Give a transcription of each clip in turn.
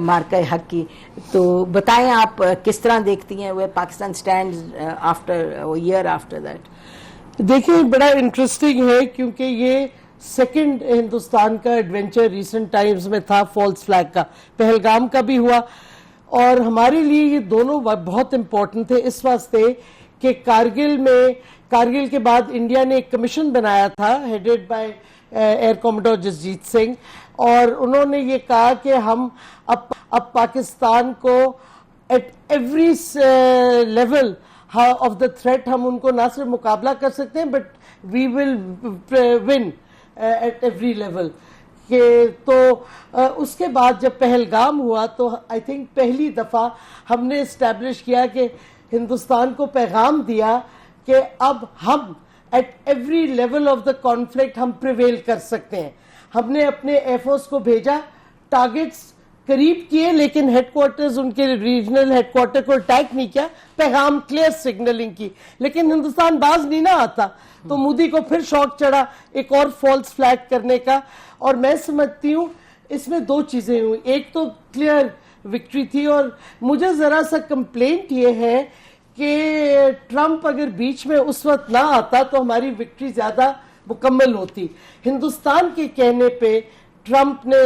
مارکہ حق کی. تو بتائیں آپ کس طرح دیکھتی ہیں وہ Pakistan stand after year after that? دیکھیں بڑا انٹرسٹنگ ہے کیونکہ یہ سیکنڈ ہندوستان کا ایڈونچر ریسنٹ ٹائمز میں تھا فالس فلیگ کا. پہلگام کا بھی ہوا اور ہمارے لیے یہ دونوں بہت امپورٹنٹ تھے اس واسطے کہ کارگل کے بعد انڈیا نے ایک کمیشن بنایا تھا headed by air کوموڈور Jasjit Singh, اور انہوں نے یہ کہا کہ ہم اب پاکستان کو at every level of the threat ہم ان کو نہ صرف مقابلہ کر سکتے ہیں but we will win at every level. تو اس کے بعد جب پہلگام ہوا تو آئی تھنک پہلی دفعہ ہم نے اسٹیبلش کیا کہ ہندوستان کو پیغام دیا کہ اب ہم at every level of the conflict ہم پریویل کر سکتے ہیں. ہم نے اپنے ایئر فورس کو بھیجا, ٹارگٹس قریب کیے لیکن ہیڈ کوارٹرز ان کے ریجنل ہیڈ کوارٹر کو اٹیک نہیں کیا, پیغام کلیئر سگنلنگ کی, لیکن ہندوستان باز نہیں نہ آتا تو مودی کو پھر شوق چڑھا ایک اور فالس فلیگ کرنے کا. اور میں سمجھتی ہوں اس میں دو چیزیں ہوئی, ایک تو کلیئر وکٹری تھی اور مجھے ذرا سا کمپلینٹ یہ ہے کہ ٹرمپ اگر بیچ میں اس وقت نہ آتا تو ہماری وکٹری زیادہ مکمل ہوتی. ہندوستان کے کہنے پہ ٹرمپ نے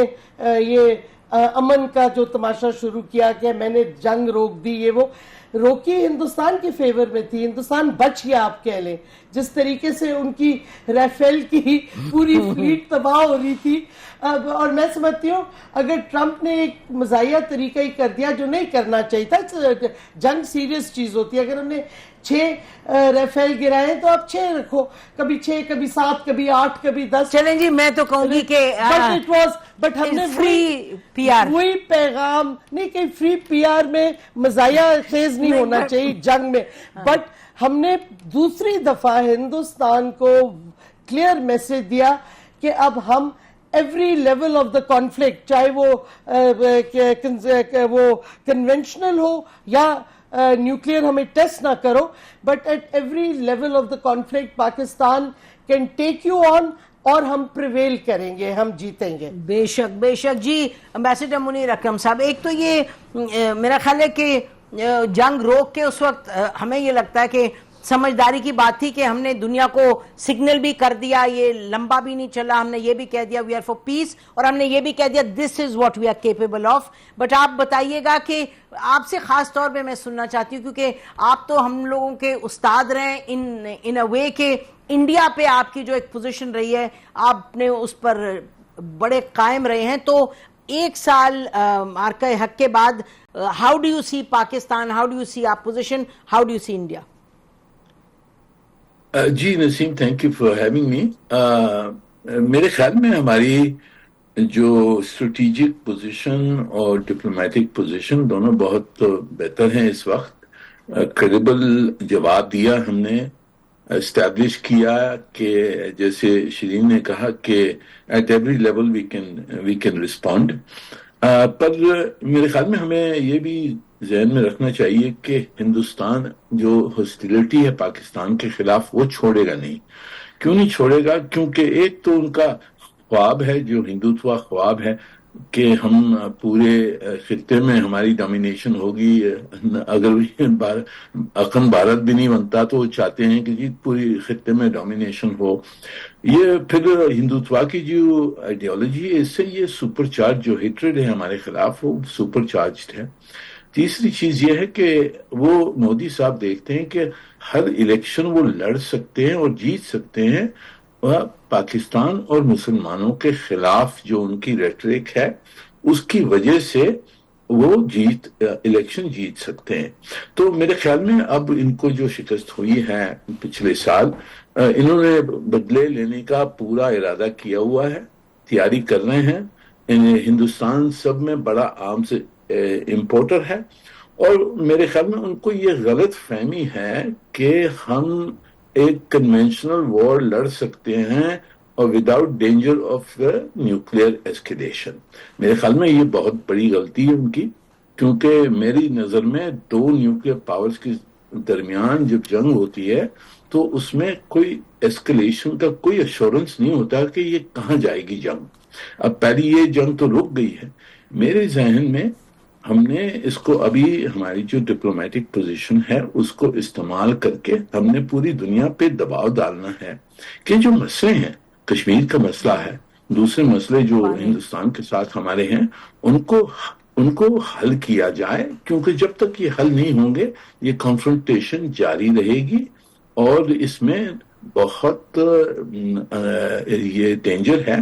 یہ امن کا جو تماشا شروع کیا کہ میں نے جنگ روک دی, یہ وہ روکی ہندوستان کے فیور میں تھی, ہندوستان بچ گیا آپ کہہ لیں. جس طریقے سے ان کی ریفیل کی پوری فلیٹ تباہ ہو رہی تھی, اور میں سمجھتی ہوں اگر ٹرمپ نے ایک مزاحیہ طریقہ ہی کر دیا جو نہیں کرنا چاہیے تھا. جنگ سیریس چیز ہوتی ہے, اگر ہم نے 6 ریفیل گرائے تو آپ 6 رکھو, کبھی 6 کبھی 7 کبھی 8 کبھی 10. چلیں جی میں تو کہوں گی کہ بٹ ہم نے فری پی آر وہی پیغام نہیں کہ فری پی آر میں مزاحیہ خیز نہیں ہونا چاہیے جنگ میں, بٹ ہم نے دوسری دفعہ ہندوستان کو کلیئر میسج دیا کہ اب ہم every level of the conflict, چاہے وہ کنونشنل ہو یا نیوکلیئر ہمیں ٹیسٹ نہ کرو, but at every level of the conflict Pakistan can take you on اور ہم پریویل کریں گے, ہم جیتیں گے. بے شک بے شک. جی امبیسڈر منیر اکرم صاحب, ایک تو یہ میرا خیال ہے کہ جنگ روک کے اس وقت ہمیں یہ لگتا ہے کہ سمجھداری کی بات تھی کہ ہم نے دنیا کو سگنل بھی کر دیا, یہ لمبا بھی نہیں چلا, ہم نے یہ بھی کہہ دیا وی آر فار پیس, اور ہم نے یہ بھی کہہ دیا this is what we are capable of. But آپ بتائیے گا کہ آپ سے خاص طور پہ میں سننا چاہتی ہوں کیونکہ آپ تو ہم لوگوں کے استاد رہے ان اے وے کہ انڈیا پہ آپ کی جو ایک پوزیشن رہی ہے آپ نے اس پر بڑے قائم رہے ہیں. تو 1 سال مارکہ حق کے بعد how do you see Pakistan, how do you see آپ position, how do you see India? جی Naseem, thank you for having me. میرے خیال میں ہماری جو اسٹریٹجک پوزیشن اور ڈپلومیٹک پوزیشن دونوں بہت بہتر ہیں اس وقت. کریڈیبل جواب دیا ہم نے, اسٹیبلش کیا کہ جیسے شرین نے کہا کہ at every level we can respond. پر میرے خیال میں ہمیں یہ بھی ذہن میں رکھنا چاہیے کہ ہندوستان جو ہاسٹیلٹی ہے پاکستان کے خلاف وہ چھوڑے گا نہیں. کیوں نہیں چھوڑے گا؟ کیونکہ ایک تو ان کا خواب ہے جو ہندوتوا خواب ہے کہ ہم پورے خطے میں ہماری ڈومینیشن ہوگی. اگر اخن بھارت بھی نہیں بنتا تو وہ چاہتے ہیں کہ جی پوری خطے میں ڈومینیشن ہو. یہ پھر ہندوتوا کی جو آئیڈیالوجی ہے اس سے یہ سپر چارج جو ہیٹریڈ ہے ہمارے خلاف وہ سپر چارجڈ ہے. تیسری چیز یہ ہے کہ وہ مودی صاحب دیکھتے ہیں کہ ہر الیکشن وہ لڑ سکتے ہیں اور جیت سکتے ہیں, پاکستان اور مسلمانوں کے خلاف جو ان کی ریٹرک ہے اس کی وجہ سے وہ الیکشن جیت سکتے ہیں. تو میرے خیال میں اب ان کو جو شکست ہوئی ہے پچھلے سال, انہوں نے بدلے لینے کا پورا ارادہ کیا ہوا ہے, تیاری کر رہے ہیں. ہندوستان سب میں بڑا عام سے امپورٹر ہے, اور میرے خیال میں ان کو یہ غلط فہمی ہے کہ ہم ایک کنونشنل وار لڑ سکتے ہیں اور وداؤٹ ڈینجر آف نیوکلیئر ایسکیلیشن. میرے خیال میں یہ بہت بڑی غلطی ہے ان کی, کیونکہ میری نظر میں 2 نیوکلیئر پاورز کے درمیان جب جنگ ہوتی ہے تو اس میں کوئی ایسکیلیشن کا کوئی ایشورنس نہیں ہوتا کہ یہ کہاں جائے گی جنگ. اب پہلی یہ جنگ تو رک گئی ہے, میرے ذہن میں ہم نے اس کو ابھی ہماری جو ڈپلومیٹک پوزیشن ہے اس کو استعمال کر کے ہم نے پوری دنیا پہ دباؤ ڈالنا ہے کہ جو مسئلے ہیں، کشمیر کا مسئلہ ہے، دوسرے مسئلے جو ہندوستان کے ساتھ ہمارے ہیں، ان کو حل کیا جائے، کیونکہ جب تک یہ حل نہیں ہوں گے یہ کنفرنٹیشن جاری رہے گی اور اس میں بہت یہ ڈینجر ہے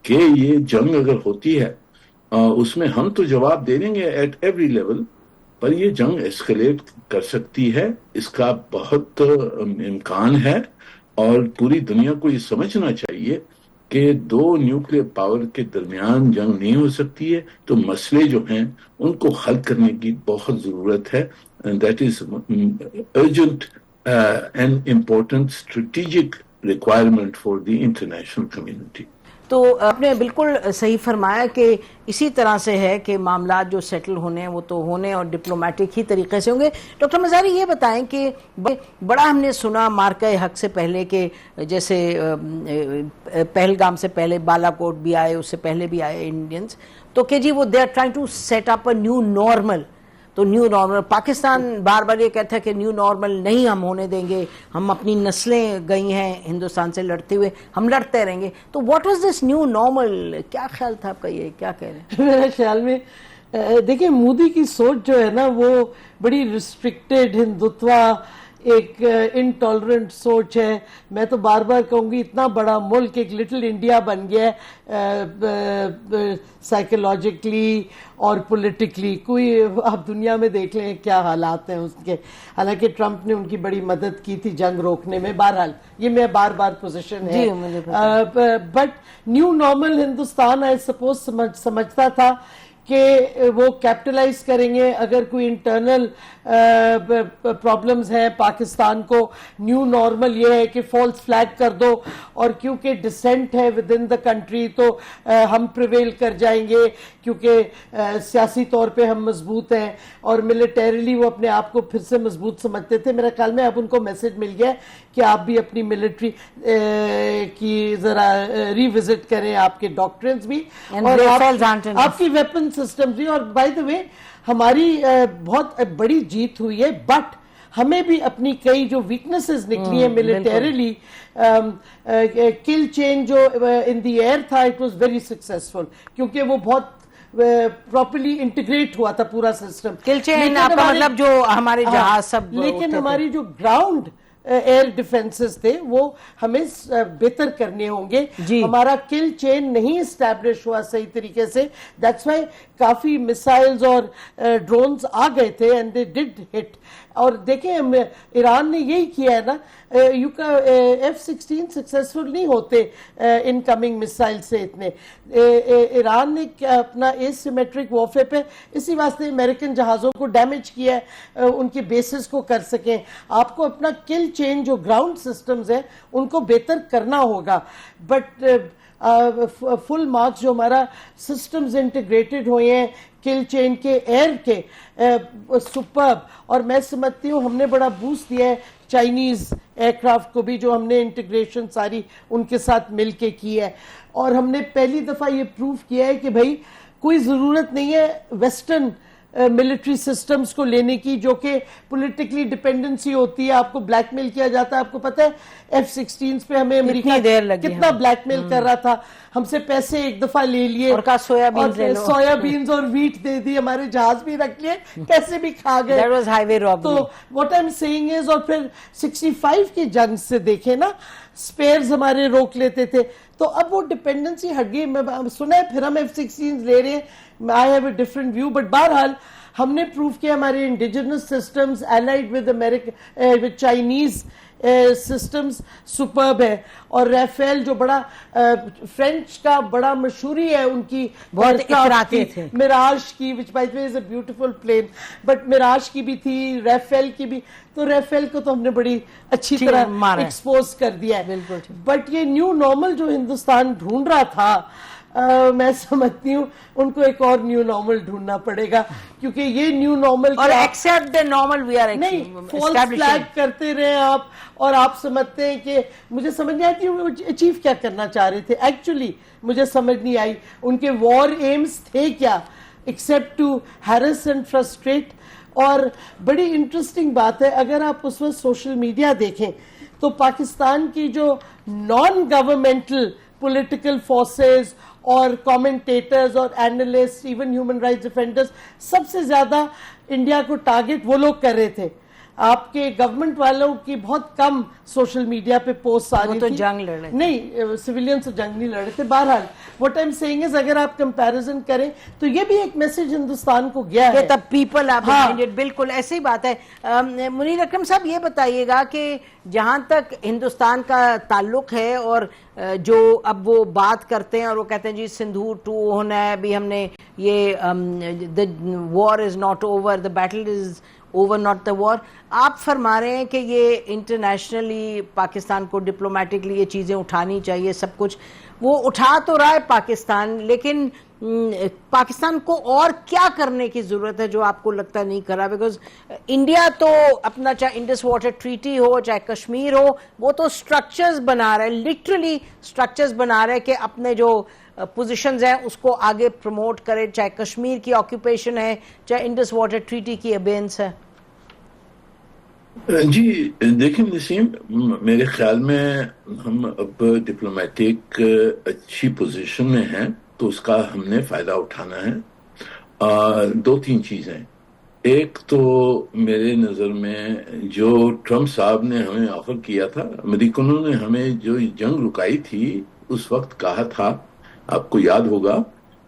کہ یہ جنگ اگر ہوتی ہے اس میں ہم تو جواب دے دیں گے ایٹ ایوری لیول، پر یہ جنگ ایسکیلیٹ کر سکتی ہے، اس کا بہت امکان ہے، اور پوری دنیا کو یہ سمجھنا چاہیے کہ دو نیوکلیر پاور کے درمیان جنگ نہیں ہو سکتی ہے، تو مسئلے جو ہیں ان کو حل کرنے کی بہت ضرورت ہے. That is urgent and important strategic requirement for the international community. تو آپ نے بالکل صحیح فرمایا کہ اسی طرح سے ہے کہ معاملات جو سیٹل ہونے ہیں وہ تو ہونے اور ڈپلومیٹک ہی طریقے سے ہوں گے. ڈاکٹر مزاری یہ بتائیں کہ بڑا ہم نے سنا مارکہ حق سے پہلے کہ جیسے پہلگام سے پہلے بالا کوٹ بھی آئے، اس سے پہلے بھی آئے انڈینز، تو کہ جی وہ they are trying to set up a new normal. تو نیو نارمل پاکستان بار بار یہ کہتا ہے کہ نیو نارمل نہیں ہم ہونے دیں گے، ہم اپنی نسلیں گئی ہیں ہندوستان سے لڑتے ہوئے، ہم لڑتے رہیں گے. تو what was this new normal? کیا خیال تھا آپ کا، یہ کیا کہہ رہے ہیں؟ میرے خیال میں دیکھیں مودی کی سوچ جو ہے نا وہ بڑی ریسٹرکٹیڈ ہندوتوا، ایک انٹالرنٹ سوچ ہے. میں تو بار بار کہوں گی اتنا بڑا ملک ایک لٹل انڈیا بن گیا ہے سائیکولوجیکلی اور پولیٹیکلی. کوئی آپ دنیا میں دیکھ لیں کیا حالات ہیں اس کے. حالانکہ ٹرمپ نے ان کی بڑی مدد کی تھی جنگ روکنے میں. بہرحال یہ میں بار بار پوزیشن ہے. But new normal Hindustan I suppose سمجھتا تھا کہ وہ کیپٹلائز کریں گے. اگر کوئی انٹرنل پرابلمز ہیں پاکستان کو، نیو نارمل یہ ہے کہ فالس فلیگ کر دو، اور کیونکہ ڈسینٹ ہے ود ان دا کنٹری تو ہم پریویل کر جائیں گے، کیونکہ سیاسی طور پہ ہم مضبوط ہیں اور ملیٹریلی وہ اپنے آپ کو پھر سے مضبوط سمجھتے تھے. میرے خیال میں اب ان کو میسج مل گیا کہ آپ بھی اپنی ملٹری کی ذرا ری وزٹ کریں، آپ کے ڈاکٹرنز بھی اور آپ کی ویپن سسٹم بھی. اور بائی دا وے ہماری بہت بڑی جیت ہوئی ہے، بٹ ہمیں بھی اپنی کئی جو ویکنسز نکلی ہیں ملیٹریلی. کل چین جو ان دی ایئر تھا اٹ واز ویری سکسیسفل، کیونکہ وہ بہت پراپرلی انٹیگریٹ ہوا تھا پورا سسٹم. کل چین آپ کا مطلب جو ہمارے جہاز سب، لیکن ہماری جو گراؤنڈ ایئر ڈیفنسز تھے وہ ہمیں بہتر کرنے ہوں گے. ہمارا کل چین نہیں اسٹیبلش ہوا صحیح طریقے سے. دیٹس وائی کافی میسائلز اور ڈرونز آ گئے تھے اینڈ دے ڈڈ ہٹ. اور دیکھیں ایران نے یہی کیا ہے نا، F-16 سکسیسفل نہیں ہوتے ان کمنگ مسائل سے اتنے. ایران نے اپنا اے سیمیٹرک وارفیئر پہ اسی واسطے امریکن جہازوں کو ڈیمیج کیا ہے ان کی بیسز کو کر سکیں. آپ کو اپنا کل چین جو گراؤنڈ سسٹمز ہیں ان کو بہتر کرنا ہوگا. بٹ فل مارکس جو ہمارا سسٹمز انٹیگریٹڈ ہوئے ہیں کل چین کے ایئر کے سپرب. اور میں سمجھتی ہوں ہم نے بڑا بوسٹ دیا ہے چائنیز ایئر کرافٹ کو بھی، جو ہم نے انٹیگریشن ساری ان کے ساتھ مل کے کی ہے. اور ہم نے پہلی دفعہ یہ پروف کیا ہے کہ بھائی کوئی ضرورت نہیں ہے ویسٹرن ملٹری سسٹمز کو لینے کی جو کہ پولیٹیکلی ڈیپینڈنسی ہوتی ہے. آپ کو بلیک میل کیا جاتا ہے. آپ کو پتہ ہے F-16 پہ ہمیں امریکہ کتنا بلیک میل کر رہا تھا. ہم سے پیسے ایک دفعہ لے لیے اور سویا بینز اور ویٹ دے دی، ہمارے جہاز بھی رکھ لیے، پیسے بھی کھا گئے. تو واٹ آئی ایم سیئنگ از، اور پھر 65 کی جنگ سے دیکھیں نا سپیئرز ہمارے روک لیتے تھے. تو اب وہ ڈیپینڈنسی ہٹ گئی. میں سنا ہے پھر ہم F-16 لے رہے ہیں. I have a different view, but بہرحال ہم نے پروف کیا ہمارے indigenous systems allied with Chinese systems superb ہے. اور ریفیل جو بڑا فرینچ کا بڑا مشہوری ہے ان کی بہت اتراتے تھے، میراج کی which by the way is a beautiful plane, but میراج کی بھی تھی، ریفیل کی بھی. تو ریفیل کو تو ہم نے بڑی اچھی طرح ایکسپوز کر دیا ہے. بٹ یہ نیو نارمل جو ہندوستان ڈھونڈ رہا تھا میں سمجھتی ہوں ان کو ایک اور نیو نارمل ڈھونڈنا پڑے گا، کیونکہ یہ نیو نارمل اور accept the normal we are نہیں فالس فلیگ کرتے رہے آپ. اور آپ سمجھتے ہیں کہ مجھے سمجھ نہیں آتی وہ اچیو کیا کرنا چاہ رہے تھے. ایکچولی مجھے سمجھ نہیں آئی ان کے وار ایمز تھے کیا. except to harass and frustrate. اور بڑی انٹرسٹنگ بات ہے اگر آپ اس وقت سوشل میڈیا دیکھیں تو پاکستان کی جو نان گورنمنٹل پولیٹیکل فورسز اور کامنٹیٹرز اور analyst even human rights defenders سب سے زیادہ انڈیا کو ٹارگٹ وہ لوگ کر رہے تھے. آپ کے گورنمنٹ والوں کی بہت کم سوشل میڈیا پہ پوسٹ آ رہی تھی. وہ تو جنگ لڑ رہے تھے. نہیں, سویلین سے جنگ نہیں لڑ رہے تھے. بہرحال what I'm saying is اگر آپ کمپیریزن کریں تو یہ بھی ایک میسج ہندوستان کو گیا ہے. People are behind. بالکل ایسی بات ہے. منیر اکرم صاحب یہ بتائیے گا کہ جہاں تک ہندوستان کا تعلق ہے اور جو اب وہ بات کرتے ہیں اور وہ کہتے ہیں جی سندھور 2 ہونا ہے, ابھی ہم نے یہ the war is not over, the battle is over not the war. آپ فرما رہے ہیں کہ یہ انٹرنیشنلی پاکستان کو ڈپلومیٹکلی یہ چیزیں اٹھانی چاہیے, سب کچھ وہ اٹھا تو رہا ہے پاکستان, لیکن پاکستان کو اور کیا کرنے کی ضرورت ہے جو آپ کو لگتا نہیں کر رہا؟ بیکاز انڈیا تو اپنا چاہے انڈس واٹر ٹریٹی ہو چاہے کشمیر ہو وہ تو سٹرکچرز بنا رہا ہے, لٹرلی سٹرکچرز بنا رہا ہے کہ اپنے جو پوزیشنز ہیں اس کو آگے پروموٹ کرے, چاہے کشمیر کی آکوپیشن ہے چاہے انڈس واٹر ٹریٹی کی ابینس ہے. جی دیکھیں نسیم, میرے خیال میں ہم اب ڈپلومیٹک اچھی پوزیشن میں ہیں تو اس کا ہم نے فائدہ اٹھانا ہے. 2-3 چیزیں. ایک تو میرے نظر میں جو ٹرمپ صاحب نے ہمیں آفر کیا تھا, امریکنوں نے ہمیں جو جنگ رکائی تھی اس وقت کہا تھا, آپ کو یاد ہوگا,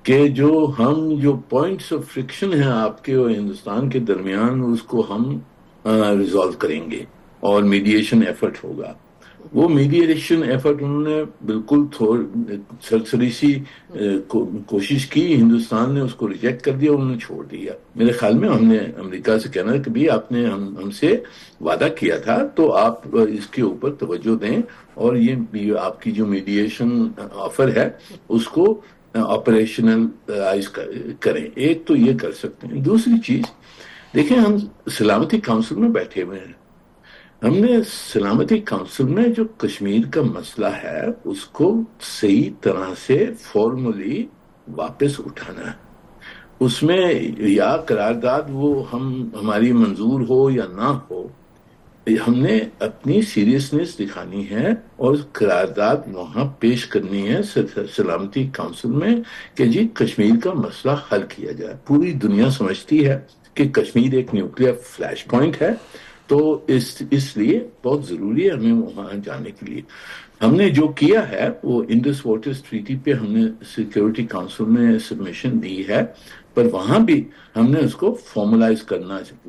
کہ جو پوائنٹس آف فرکشن ہیں آپ کے اور ہندوستان کے درمیان اس کو ہم ریزالو کریں گے اور میڈیشن ایفرٹ ہوگا. وہ میڈیشن ایفرٹ انہوں نے بالکل سرسری سی کوشش کی, ہندوستان نے اس کو ریجیکٹ کر دیا, انہوں نے چھوڑ دیا. میرے خیال میں ہم نے امریکہ سے کہنا ہے کہ بھی آپ نے ہم سے وعدہ کیا تھا تو آپ اس کے اوپر توجہ دیں اور یہ آپ کی جو میڈیشن آفر ہے اس کو آپریشنلائز کریں. ایک تو یہ کر سکتے ہیں. دوسری چیز دیکھیں, ہم سلامتی کونسل میں بیٹھے ہوئے ہیں, ہم نے سلامتی کونسل میں جو کشمیر کا مسئلہ ہے اس کو صحیح طرح سے فارملی واپس اٹھانا ہے. اس میں یا قرارداد وہ ہماری منظور ہو یا نہ ہو, ہم نے اپنی سیریسنس دکھانی ہے اور قرارداد وہاں پیش کرنی ہے سلامتی کونسل میں کہ جی کشمیر کا مسئلہ حل کیا جائے. پوری دنیا سمجھتی ہے کہ کشمیر ایک نیوکلیئر فلیش پوائنٹ ہے, تو اس لیے بہت ضروری ہے ہمیں وہاں جانے کے لیے. ہم نے جو کیا ہے وہ انڈس واٹر ٹریٹی پہ ہم نے سیکیورٹی کونسل میں سبمیشن دی ہے, پر وہاں بھی ہم نے اس کو فارملائز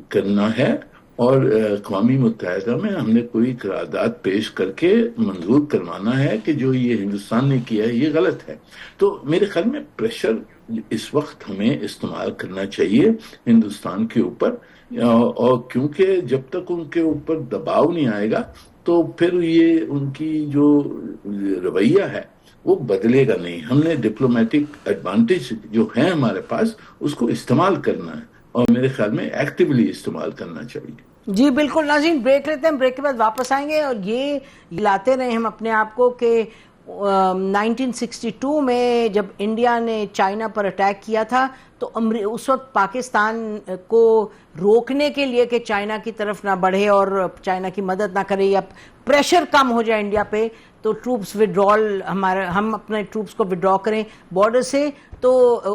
کرنا ہے اور اقوام متحدہ میں ہم نے کوئی قرارداد پیش کر کے منظور کروانا ہے کہ جو یہ ہندوستان نے کیا ہے یہ غلط ہے. تو میرے خیال میں پریشر اس وقت ہمیں استعمال کرنا چاہیے ہندوستان کے اوپر, اور کیونکہ جب تک ان کے اوپر دباؤ نہیں آئے گا تو پھر یہ ان کی جو رویہ ہے وہ بدلے گا نہیں. ہم نے ڈپلومیٹک ایڈوانٹیج جو ہیں ہمارے پاس اس کو استعمال کرنا ہے اور میرے خیال میں ایکٹیولی استعمال کرنا چاہیے. جی بالکل. ناظرین بریک لیتے ہیں, بریک کے بعد واپس آئیں گے اور یہ لاتے رہے ہم اپنے آپ کو کہ 1962 میں جب انڈیا نے چائنا پر اٹیک کیا تھا تو اس وقت پاکستان کو روکنے کے لیے کہ چائنا کی طرف نہ بڑھے اور چائنا کی مدد نہ کرے یا پریشر کم ہو جائے انڈیا پہ, تو ٹروپس وڈرال ہم اپنے ٹروپس کو وڈرا کریں بارڈر سے. تو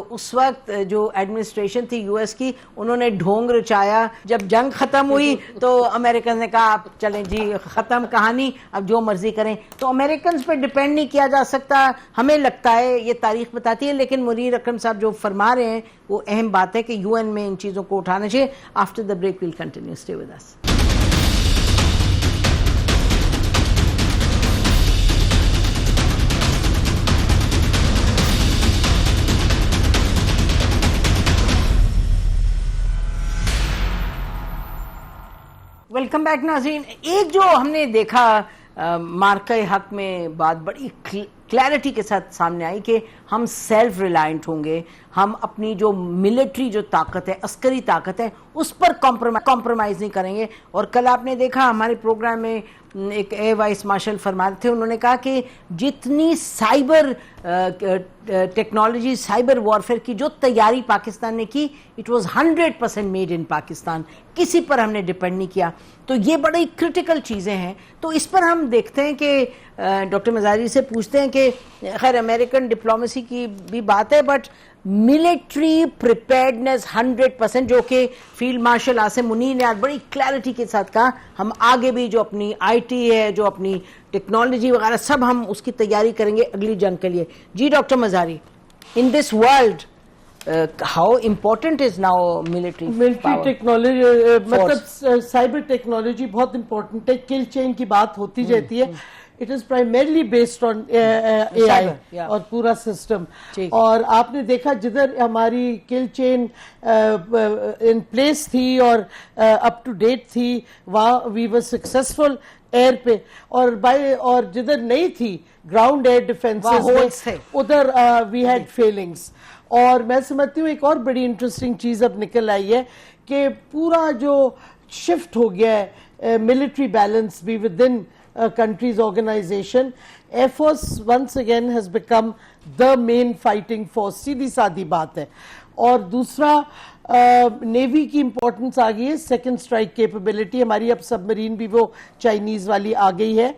اس وقت جو ایڈمنسٹریشن تھی یو ایس کی, انہوں نے ڈھونگ رچایا. جب جنگ ختم ہوئی تو امریکن نے کہا آپ چلیں جی ختم کہانی, اب جو مرضی کریں. تو امریکنز پہ ڈیپینڈ نہیں کیا جا سکتا, ہمیں لگتا ہے, یہ تاریخ بتاتی ہے. لیکن منیر اکرم صاحب جو فرما رہے ہیں وہ اہم بات ہے کہ یو این میں ان چیزوں کو اٹھانا چاہیے. After the break we'll continue, stay with us. Welcome back ناظرین. ایک جو ہم نے دیکھا مارکہ حق میں بات بڑی کلیئرٹی کے ساتھ سامنے آئی کہ ہم سیلف ریلائنٹ ہوں گے, ہم اپنی جو ملٹری جو طاقت ہے, عسکری طاقت ہے, اس پر کمپرومائز نہیں کریں گے. اور کل آپ نے دیکھا ہمارے پروگرام میں ایک ایئر وائس مارشل فرماتے تھے, انہوں نے کہا کہ جتنی سائبر ٹیکنالوجی, سائبر وارفیئر کی جو تیاری پاکستان نے کی, it was 100% made in Pakistan, کسی پر ہم نے ڈپینڈ نہیں کیا. تو یہ بڑی کرٹیکل چیزیں ہیں. تو اس پر ہم دیکھتے ہیں کہ ڈاکٹر مزاری سے پوچھتے ہیں کہ خیر امریکن ڈپلومیسی کی بھی بات ہے, بٹ ملٹری پریپیئرڈنس 100%, جو کہ فیلڈ مارشل عاصم منیر نے آج بڑی کلیئرٹی کے ساتھ کہا, ہم آگے بھی جو اپنی آئی ٹی ہے, جو اپنی ٹیکنالوجی وغیرہ سب ہم اس کی تیاری کریں گے اگلی جنگ کے لیے. جی doctor Mazari, in this world how important is now military technology, مطلب سائبر ٹیکنالوجی بہت امپورٹنٹ ہے. کل چین کی بات ہوتی رہتی ہے. It is primarily based on AI اور پورا سسٹم. اور آپ نے دیکھا جدھر ہماری کل چین ان پلیس تھی اور اپ ٹو ڈیٹ تھی, وہاں وی ور سکسیسفل ایئر پہ, اور جدھر نہیں تھی گراؤنڈ ایئر ڈیفینس, ادھر وی ہیڈ فیلنگس. اور میں سمجھتی ہوں ایک اور بڑی انٹرسٹنگ چیز اب نکل آئی ہے کہ پورا جو شفٹ ہو گیا ہے ملٹری بیلنس بھی with in country's organization. Air Force once again has become the main fighting force. سیدھی سادھی بات ہے. اور دوسرا نیوی کی امپورٹنس آ گئی ہے, سیکنڈ اسٹرائک کیپبلٹی. ہماری اب سب مرین بھی وہ چائنیز والی آ گئی ہے,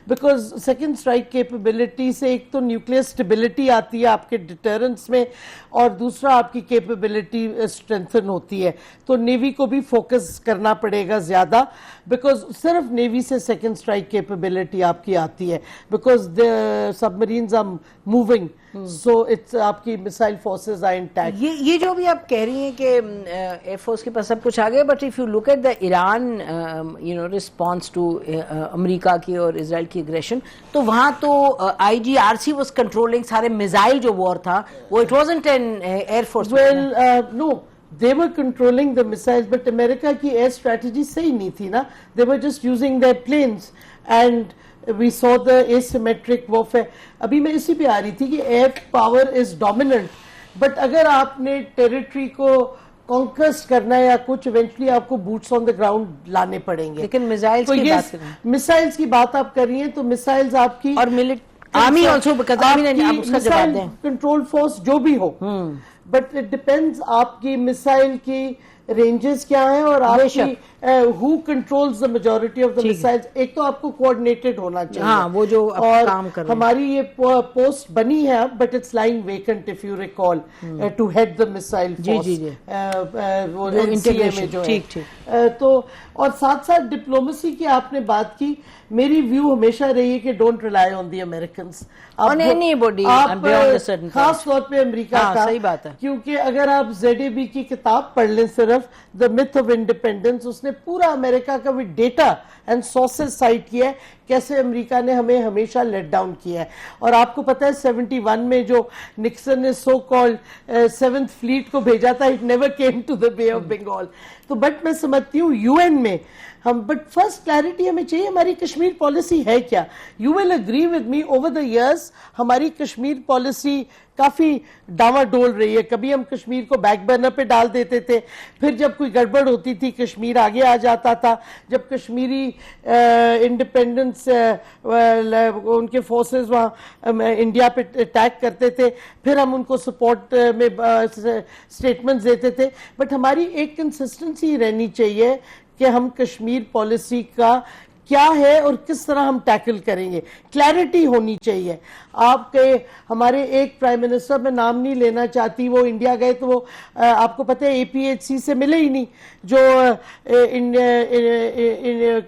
بیکاز سیکنڈ اسٹرائک کیپبلٹی سے ایک تو نیوکلیئر اسٹیبلٹی آتی ہے آپ کے ڈیٹرنس میں, اور دوسرا آپ کی کیپبلٹی اسٹرینتھن ہوتی ہے. تو نیوی کو بھی فوکس کرنا پڑے گا زیادہ, بیکاز صرف نیوی سے سیکنڈ اسٹرائک کیپبلٹی آپ کی آتی ہے, because submarines are moving, so it's آپ کی مسائل فورسز آر انٹیکٹ. یہ جو بھی آپ کہہ رہی ہیں کہ ایئر فورس کے پاس سب کچھ آ گیا, but if you look at the Iran response to امریکہ کی اور اسرائیل کی اگریشن, تو وہاں تو IGRC واز کنٹرولنگ سارے میزائل جو وار تھا, وہ it wasn't an air force. Well no, they were controlling the missiles, but امریکہ کی ایئر اسٹریٹجی صحیح نہیں تھی نا. they were just using their planes and we saw the asymmetric warfare. ابھی میں اسی پہ آ رہی تھی کہ air power is dominant, but اگر آپ نے ٹیریٹری کو کانکسٹ کرنا ہے یا کچھ, ایونچولی آپ کو بوٹس آن دا گراؤنڈ لانے پڑیں گے. لیکن میزائلز کی بات کریں, میسائلز کی بات آپ کر رہی ہیں, تو میسائلز آپ کی اور army also, missile control force جو بھی ہو, بٹ اٹ ڈپینڈز آپ کی میسائل کی رینجز کیا ہیں اور آپ کی who controls the majority of the missiles. ایک تو آپ کو coordinated ہونا چاہیے. ہاں, وہ جو کام کر رہے ہیں. ہماری یہ پوسٹ بنی ہے اب, but it's lying vacant if you recall, to head the missile force. وہ NCA میں جو ہے. تو اور ساتھ ساتھ ڈپلومیسی کی آپ نے بات کی, میری ویو ہمیشہ رہی ہے کہ don't rely on the Americans. آپ خاص طور پہ امریکہ کا, صحیح بات ہے, کیونکہ اگر آپ ZAB کی کتاب پڑھ لیں صرف The Myth of Independence, اس نے پورا امریکہ کا بھی ڈیٹا اینڈ سورسز سائٹ کیا ہے, کیسے امریکہ نے ہمیں ہمیشہ لیٹ ڈاؤن کیا ہے. اور آپ کو پتا ہے 71 میں جو نکسن نے سو کالڈ 7th فلیٹ کو بھیجا تھا, it never came to the Bay of Bengal. تو بٹ میں سمجھتی ہوں UN میں ہم, بٹ فرسٹ کلیئرٹی ہمیں چاہیے ہماری کشمیر پالیسی ہے کیا. You will agree with me, over the years ہماری کشمیر پالیسی کافی ڈاما ڈول رہی ہے. کبھی ہم کشمیر کو بیک برنر پہ ڈال دیتے تھے, پھر جب کوئی گڑبڑ ہوتی تھی کشمیر آگے آ جاتا تھا. جب کشمیری انڈیپینڈنس ان کے فورسز وہاں انڈیا پہ اٹیک کرتے تھے, پھر ہم ان کو سپورٹ میں اسٹیٹمنٹس دیتے تھے. بٹ ہماری ایک کنسسٹنسی رہنی چاہیے کہ ہم کشمیر پالیسی کا کیا ہے اور کس طرح ہم ٹیکل کریں گے, کلیئرٹی ہونی چاہیے. آپ کے ہمارے ایک پرائم منسٹر, میں نام نہیں لینا چاہتی, وہ انڈیا گئے تو وہ آپ کو پتہ ہے APHC سے ملے ہی نہیں, جو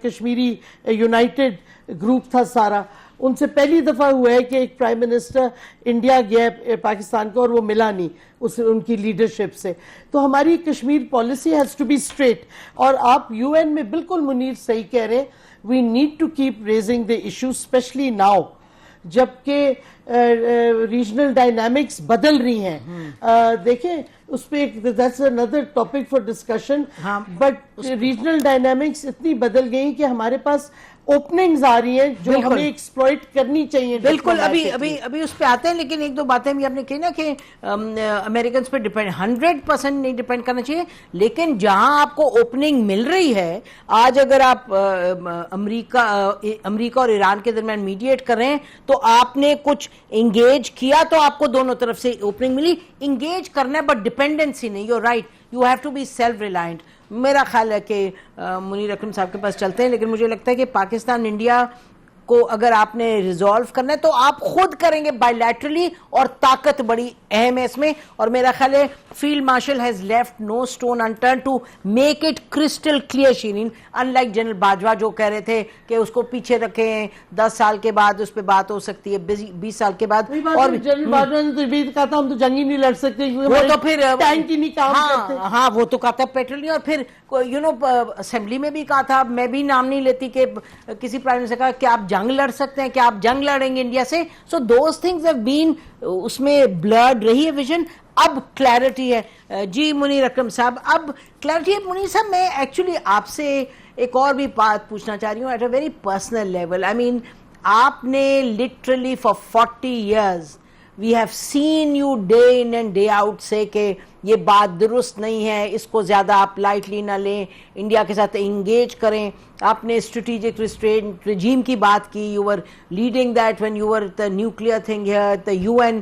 کشمیری یونائٹڈ گروپ تھا سارا. ان سے پہلی دفعہ ہوا ہے کہ ایک پرائم منسٹر انڈیا گیا پاکستان کو اور وہ ملا نہیں ان کی لیڈرشپ سے. تو ہماری Kashmir policy has to be straight. اور آپ UN میں بالکل منیر صحیح کہہ رہے ہیں, we need to keep raising the issue, especially now, جبکہ ریجنل ڈائنامکس بدل رہی ہیں. دیکھیں اس پہ that's another topic for discussion, but regional dynamics اتنی بدل گئی کہ ہمارے پاس اوپننگز آ رہی ہیں جو ہمیں ایکسپلوئٹ کرنی چاہیے. بالکل, ابھی اس پہ آتے ہیں, لیکن ایک دو باتیں بھی آپ نے کہی نا کہ امریکنز پہ ڈیپینڈ 100% نہیں ڈیپینڈ کرنا چاہیے, لیکن جہاں آپ کو اوپننگ مل رہی ہے, آج اگر آپ امریکہ اور ایران کے درمیان میڈیٹ کر رہے ہیں تو آپ نے کچھ انگیج کیا تو آپ کو دونوں طرف سے اوپننگ ملی. انگیج کرنا ہے بٹ ڈیپینڈنسی نہیں. You right, you have to be self reliant. میرا خیال ہے کہ منیر اکرم صاحب کے پاس چلتے ہیں, لیکن مجھے لگتا ہے کہ پاکستان انڈیا کو اگر آپ نے ریزالو کرنا ہے تو آپ خود کریں گے بائیلیٹرلی, اور طاقت بڑی اہم ہے اس میں. اور میرا خیال ہے field marshal has left no stone unturned to make it crystal clear, Shireen, unlike general Bajwa جو کہہ رہے تھے کہ اس کو پیچھے رکھیں, 10 سال کے بعد اس پہ بات ہو سکتی ہے, 20 سال کے بعد. اور جنرل باجوہ نے تو بھی کہا تھا ہم تو جنگ ہی نہیں لڑ سکتے, وہ تو پھر ٹینک ہی نہیں کام کرتے. ہاں وہ تو کہا تھا پیٹرول نہیں, اور پھر اسمبلی میں بھی کہا تھا, میں بھی نام نہیں لیتی, کہ کسی پرائم منسٹر نے کہا کہ آپ جنگ لڑ سکتے ہیں, کہ آپ جنگ لڑیں گے انڈیا سے. So those things have been, اس میں بلرڈ رہی ہے ویژن. اب کلیئرٹی ہے. جی منیر اکرم صاحب, اب کلیئرٹی ہے. منیر صاحب میں ایکچولی آپ سے ایک اور بھی بات پوچھنا چاہ رہی ہوں at a very personal level. I mean آپ نے literally for 40 years we have seen you day in and day out سے کہ یہ بات درست نہیں ہے, اس کو زیادہ آپ لائٹلی نہ لیں, انڈیا کے ساتھ انگیج کریں. آپ نے اسٹریٹجک ریسٹرینٹ رجیم کی بات کی, you were leading that when you were the nuclear thing here, the U N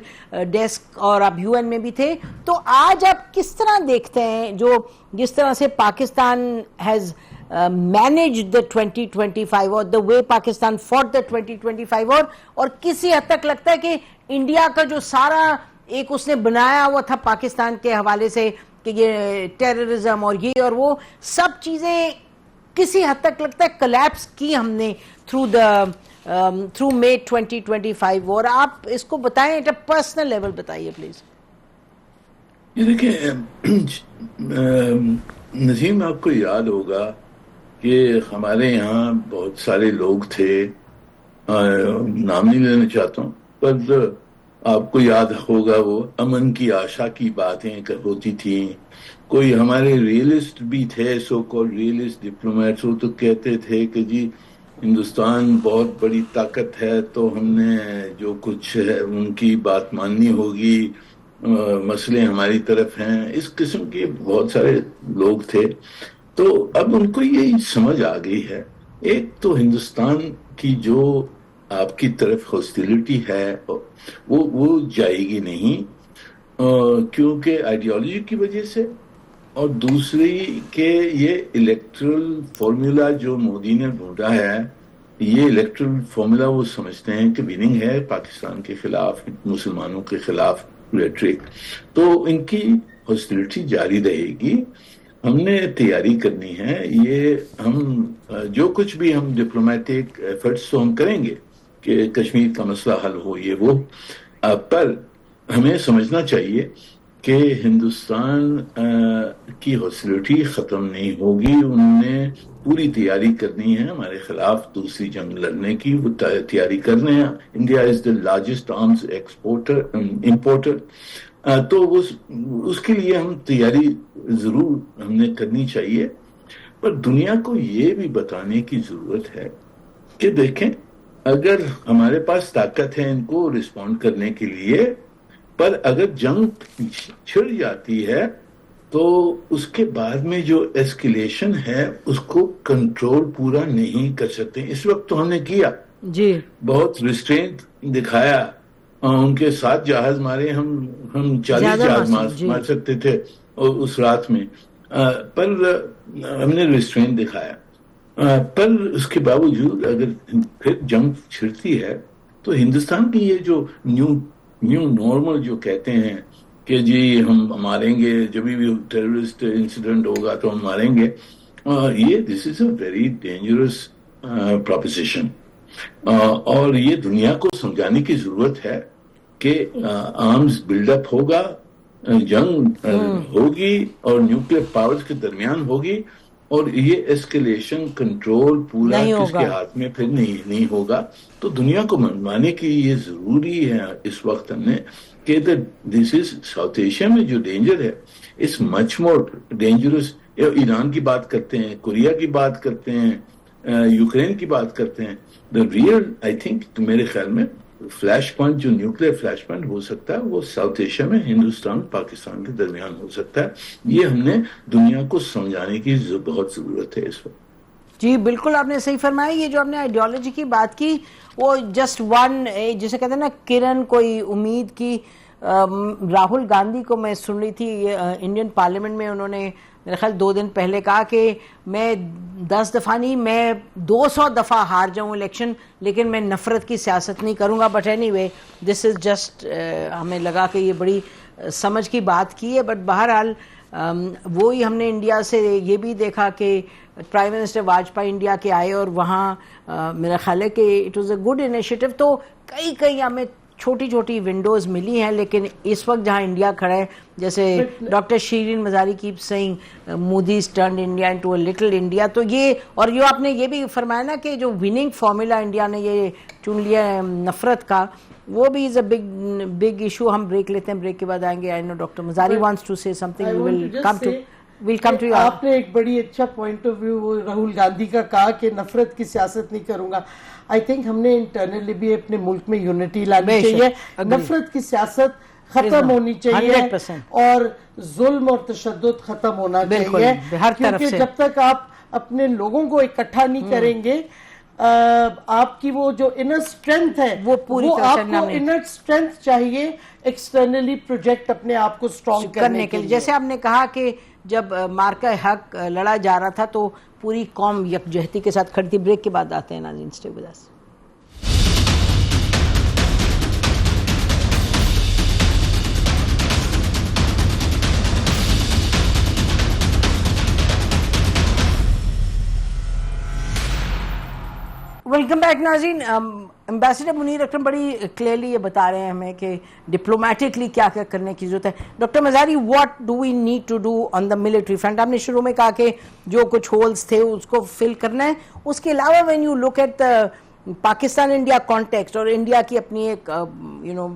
desk, اور آپ یو این میں بھی تھے. تو آج آپ کس طرح دیکھتے ہیں جو جس طرح سے پاکستان ہیز managed the 2025 اور the way Pakistan fought the 2025, اور کسی حد تک لگتا ہے کہ انڈیا کا جو سارا ایک اس نے بنایا ہوا تھا پاکستان کے حوالے سے کہ یہ ٹیررزم اور یہ اور وہ سب چیزیں کسی حد تک لگتا ہے کلیپس کی ہم نے through May 2025. اور آپ اس کو بتائیں ایٹ اے پرسنل لیول, بتائیے پلیز. یہ دیکھیں نظیم, آپ کو یاد ہوگا کہ ہمارے یہاں بہت سارے لوگ تھے, نام نہیں لینا چاہتا ہوں, پر آپ کو یاد ہوگا وہ امن کی آشا کی باتیں ہوتی تھیں. کوئی ہمارے ریئلسٹ بھی تھے, سو کال ریئلسٹ ڈپلومیٹس, وہ تو کہتے تھے کہ جی ہندوستان بہت بڑی طاقت ہے تو ہم نے جو کچھ ہے ان کی بات ماننی ہوگی, مسئلے ہماری طرف ہیں. اس قسم کے بہت سارے لوگ تھے. تو اب ان کو یہ سمجھ آ گئی ہے, ایک تو ہندوستان کی جو آپ کی طرف ہاسٹیلٹی ہے وہ جائے گی نہیں, کیونکہ آئیڈیالوجی کی وجہ سے, اور دوسری کہ یہ الیکٹرل فارمولا جو مودی نے ڈھونڈا ہے, یہ الیکٹرل فارمولا وہ سمجھتے ہیں کہ وننگ ہے پاکستان کے خلاف, مسلمانوں کے خلاف ریٹرک, تو ان کی ہاسٹیلٹی جاری رہے گی. ہم نے تیاری کرنی ہے, یہ ہم جو کچھ بھی ہم ڈپلومیٹک ایفرٹس تو ہم کریں گے کہ کشمیر کا مسئلہ حل ہو, یہ وہ, پر ہمیں سمجھنا چاہیے کہ ہندوستان کی ہاسٹیلٹی ختم نہیں ہوگی. انہوں نے پوری تیاری کرنی ہے ہمارے خلاف دوسری جنگ لڑنے کی, وہ تیاری کر رہے ہیں. India is the largest arms importer, تو اس کے لیے ہم تیاری ضرور ہم نے کرنی چاہیے. پر دنیا کو یہ بھی بتانے کی ضرورت ہے کہ دیکھیں اگر ہمارے پاس طاقت ہے ان کو رسپونڈ کرنے کے لیے, پر اگر جنگ چھڑ جاتی ہے تو اس کے بعد میں جو ایسکیلیشن ہے اس کو کنٹرول پورا نہیں کر سکتے. اس وقت تو ہم نے کیا جی, بہت ریسٹرینٹ دکھایا, ان کے 7 جہاز مارے, ہم 40 جہاز مار سکتے تھے اس رات میں, پر ہم نے ریسٹرینٹ دکھایا. پر اس کے باوجود اگر پھر جنگ چھڑتی ہے تو ہندوستان کی یہ جو نیو نارمل جو کہتے ہیں کہ جی ہم ماریں گے, جب بھی ٹیررسٹ انسیڈنٹ ہوگا تو ہم ماریں گے, یہ دس از اے ویری ڈینجرس پروپوزیشن. اور یہ دنیا کو سمجھانے کی ضرورت ہے کہ آرمز بلڈ اپ ہوگا, جنگ ہوگی اور نیوکلیئر پاورز کے درمیان ہوگی, اور یہ ایسکیلیشن کنٹرول پورا کس کے ہاتھ میں پھر نہیں ہوگا. تو دنیا کو منوانے کی یہ ضروری ہے اس وقت ہم نے کہ دس از ساؤتھ ایشیا میں جو ڈینجر ہے اس مچ مور ڈینجرس. ایران کی بات کرتے ہیں, کوریا کی بات کرتے ہیں, یوکرین کی بات کرتے ہیں. دا ریئل آئی تھنک میرے خیال میں فلیش پوائنٹ جو نیوکلیر فلیش پوائنٹ ہو سکتا ہے وہ ساؤتھ ایشیا میں ہندوستان پاکستان کے درمیان ہو سکتا ہے. یہ ہم نے دنیا کو سمجھانے کی بہت ضرورت ہے اس وقت. جی بالکل آپ نے صحیح فرمایا. یہ جو آپ نے آئیڈیالوجی کی بات کی وہ جسٹ ون, جسے کہتے ہیں نا کرن کوئی امید کی. راہل گاندھی کو میں سن رہی تھی انڈین پارلیمنٹ میں, انہوں نے میرے خیال 2 دن پہلے کہا کہ میں 10 دفعہ نہیں میں 200 دفعہ ہار جاؤں الیکشن لیکن میں نفرت کی سیاست نہیں کروں گا. But anyway this is just, ہمیں لگا کہ یہ بڑی سمجھ کی بات کی ہے. بٹ بہرحال وہی ہم نے انڈیا سے یہ بھی دیکھا کہ پرائم منسٹر واجپئی انڈیا کے آئے اور وہاں میرا خیال ہے کہ it was a good initiative. تو کئی ہمیں چھوٹی چھوٹی ونڈوز ملی ہیں, لیکن اس وقت جہاں انڈیا کھڑا ہے, جیسے doctor Shireen Mazari keep saying Modi's turned India into a little India. تو یہ, اور جو آپ نے یہ بھی فرمایا نا کہ جو وننگ فارمولا انڈیا نے یہ چن لیا ہے نفرت کا, وہ بھی از اے بگ ایشو. ہم بریک لیتے ہیں, بریک کے بعد آئیں گے. I know doctor Mazari wants to say something. Well come to. آپ نے ایک بڑی اچھا point of view Rahul Gandhi کا کہا کہ نفرت کی سیاست نہیں کروں گا. آئی تھنک ہم نے انٹرنلی بھی اپنے ملک میں یونٹی لانی چاہیے. نفرت کی سیاست ختم ہونی چاہیے اور ظلم اور تشدد ختم ہونا چاہیے, کیونکہ جب تک آپ اپنے لوگوں کو اکٹھا نہیں کریں گے آپ کی وہ جو انر اسٹرینتھ ہے وہ آپ کو انر اسٹرینتھ چاہیے ایکسٹرنلی پروجیکٹ اپنے آپ کو اسٹرانگ کرنے کے لیے. جیسے آپ نے کہا کہ جب مارکہ حق لڑا جا رہا تھا تو پوری قوم یکجہتی کے ساتھ کھڑی تھی. بریک کے بعد آتے ہیں ناظرین, stay with us. Welcome back ناظرین. امبیسڈر منیر اکرم بڑی کلیئرلی یہ بتا رہے ہیں ہمیں کہ ڈپلومیٹکلی کیا کیا کرنے کی ضرورت ہے. Doctor Mazari, what do we need to do on the military front? آپ نے شروع میں کہا کہ جو کچھ ہولز تھے اس کو فل کرنا ہے. اس کے علاوہ when you look at Pakistan India context, اور انڈیا کی اپنی ایک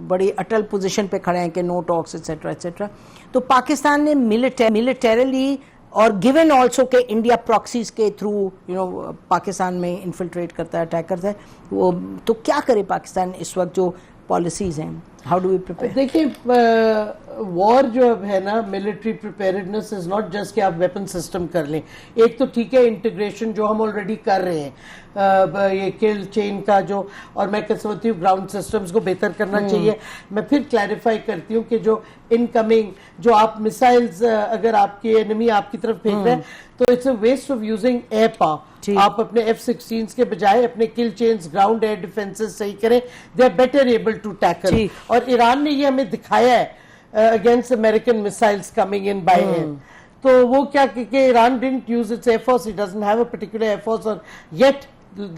بڑی اٹل پوزیشن پہ کھڑے ہیں کہ نو ٹاکس ایٹسیٹرا ایٹسیٹرا, تو پاکستان نے ملٹریلی اور گیون آلسو کہ انڈیا پراکسیز کے تھرو پاکستان میں انفلٹریٹ کرتا ہے, اٹیک کرتا ہے, وہ تو کیا کرے پاکستان اس وقت جو پالیسیز ہیں؟ How do we prepare? دیکھیں وار جو اب ہے نا, military preparedness is not just کہ آپ ویپن سسٹم کر لیں. ایک تو ٹھیک ہے انٹیگریشن جو ہم آلریڈی کر رہے ہیں, یہ کل چین کا جو, اور میں سمجھتی ہوں گراؤنڈ سسٹمز کو بہتر کرنا چاہیے. میں پھر کلیریفائی کرتی ہوں کہ جو انکمنگ جو آپ میسائلز اگر آپ کے انیمی آپ کی طرف پھینک رہے ہیں تو it's a waste of using air power. آپ اپنے F-16 کے بجائے اپنے کل چینز گراؤنڈ ایئر ڈیفنسز صحیح کریں, they are better able to tackle. اور ایران نے یہ ہمیں دکھایا ہے against American missiles coming in by air. تو وہ کیا کہ Iran didn't use its air force, it doesn't have a particular air force, or yet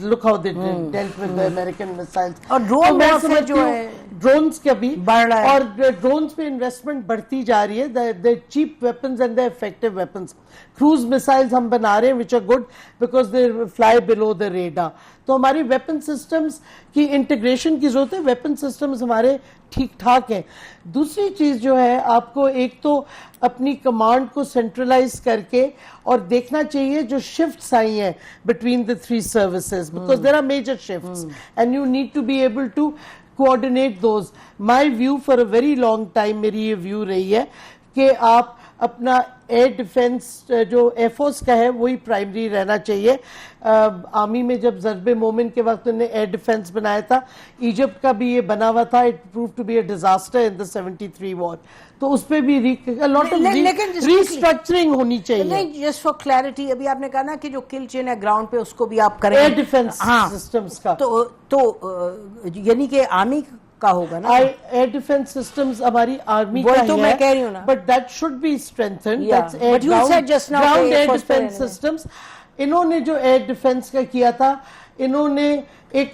look how they dealt with the American missiles. اور ڈرون وارفیئر جو ہے, drones کا بھی اور ڈرونز پہ انویسٹمنٹ بڑھتی جا رہی ہے. the cheap weapons and the effective weapons. cruise missiles ہم بنا رہے ہیں which are good because they fly below the radar. تو ہماری ویپن سسٹمز کی انٹیگریشن کی ضرورت ہے. ویپن سسٹمز ہمارے ٹھیک ٹھاک ہیں. دوسری چیز جو ہے, آپ کو ایک تو اپنی کمانڈ کو سینٹرلائز کر کے اور دیکھنا چاہیے جو شفٹس آئی ہیں between the three services, because there are major shifts and you need to be able to coordinate those. My view for a very long time, میری یہ ویو رہی ہے کہ آپ اپنا ایئر ڈیفنس جو ایئر فورس کا ہے وہی پرائمری رہنا چاہیے. آرمی میں جب ضرب مومن کے وقت انہوں نے ایئر ڈیفنس بنایا تھا, ایجپٹ کا بھی یہ بنا ہوا تھا, it prove to be a disaster in the 73 war. تو اس پہ بھی لاٹ آف ریسٹرکچرنگ ہونی چاہیے. نہیں, جسٹ فار کلیئرٹی, ابھی آپ نے کہا نا کہ جو کل چین ہے گراؤنڈ پہ اس کو بھی آپ کریں ایئر ڈیفنس سسٹمز کا, تو یعنی کہ آرمی کا ہوگا نا ایئر ڈیفنس سسٹمز ہماری آرمی کا تو میں کہہ رہی ہوں نا, but that should be strengthened. Ground air defence systems. انہوں نے جو ایئر ڈیفنس کا کیا تھا, انہوں نے ایک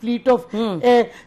fleet of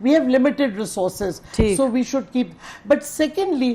we have limited resources, so we should keep. But secondly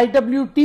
IWT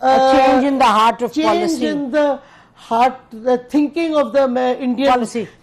change in the heart of policy, in the heart, the thinking of the Indian policy,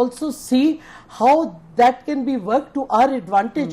also see how that can be worked to our advantage.